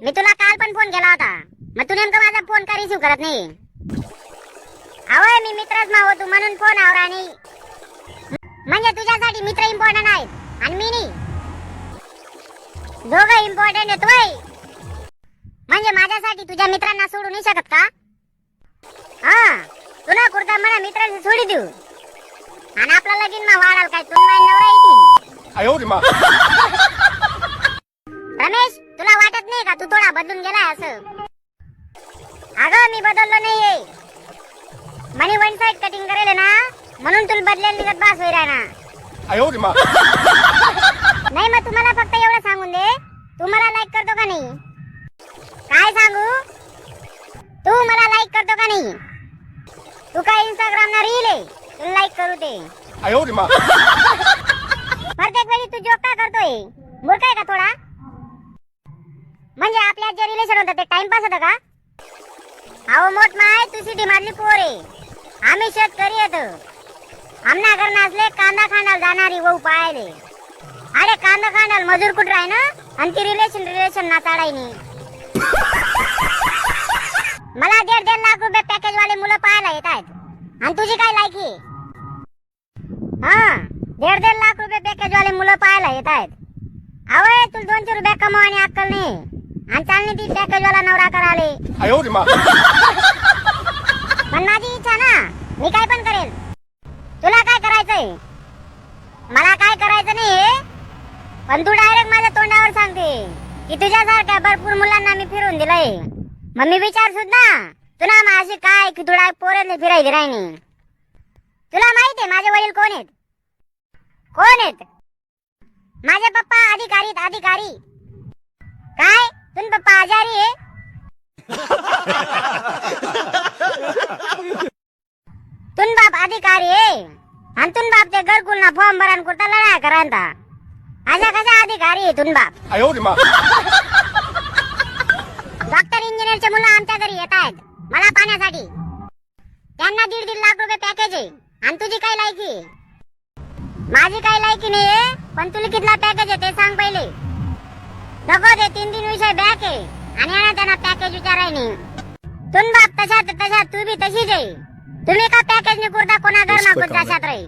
मी तुला काल पण फोन केला होता, मग तू नेमका माझा फोन का रिसीव करत नाही? अहो मी मित्रच नाव तू म्हणून फोन आवरा नाही. म्हणजे तुझ्यासाठी मित्र इम्पॉर्टंट आहेत आणि मी नाही. दोघं इम्पॉर्टंट आहेत वय. म्हणजे माझ्यासाठी तुझ्या मित्रांना सोडू नाही शकत का? हा तुला कुर्ता मला मित्रांना सोडी देऊ आणि आपला लगीन मा वाढाल काय? तुम्हाला नवरा येतील. रमेश तुला वाटत नाही का तू थोडा बदलून गेलाय असं? अगं मी बदललो नाहीये. मनी वन साइड कटिंग करेल ना म्हणून तुला बदलेल निघत बास होई राहना. नाही मग तुम्हाला फक्त एवढं सांगून दे, तू मला लाईक करतो का नाही? काय सांगू? तू मला लाईक करतो का नाही? तू काय इंस्टाग्राम ना रील आहे तुला लाईक करू दे. प्रत्येक वेळी तू जोक का करतोय? मूर्ख आहे का थोडा? म्हणजे आपल्यात जे रिलेशन होतं ते टाइमपास होतं का? अहो मोठ माय तू सिटी मधली पोर आहे, आम्ही शेतकरी येतो. आमना घर नसले कांदा खांडाल जाणारी वहू पाहिले. अरे कांदा खांडाल मजूर कुठं आहे ना आणि ती रिलेशन ना चाडायनी. मला 1.5 लाख रुपये पॅकेज वाले मुलं पाहायला येत आहेत आणि तुझी काय लायकी? हा 1.5 लाख रुपये पॅकेज वाले मुलं पाहायला येत आहेत. अवय तुला 200 रुपये कमावणे अक्कल नाही आणि चालणे ती पॅकेज वाला नवरा कराले. पण माझी इच्छा ना, मी काय पण करेल. तुला काय करायचंय? मला काय करायचं नाही, पण तू डायरेक्ट माझ्या तोंडावर सांगते की तुझ्यासारख्या भरपूर मुलांना मी फिरून दिलंय. मग मी विचार सुद्धा तुला माझी काय की तुला पोरांनी फिरायची राहिनी. तुला माहित आहे माझे वडील कोण आहेत? कोण आहेत? माझे पप्पा अधिकारी. काय तुम पप्पा आजारी आहे? तुम बाप अधिकारी आहे आणि तुम बाप ते घरकुल ना फॉर्म भरान कुठं लढाया करायला. अशा कशा अधिकारी आहे तुम बाप? डॉक्टर इंजिनियरचे मुलं आमच्या घरी येत आहेत मला पाहण्यासाठी. त्यांना 1.5 लाख रुपये पॅकेज आहे आणि तुझी काय लायकी आहे? माझी काय लायकी नाहीये, पण तुला कितला पॅकेज आहे ते सांग पहिले. नको ते 3 विषय बॅक आहे आणि यांना त्यांना पॅकेज विचाराय नाही. तुम बाप तशा तू बी तशीच आहे. तुम्ही का पॅकेज नि कुर्ता कोणा घर मागून जाशात राही.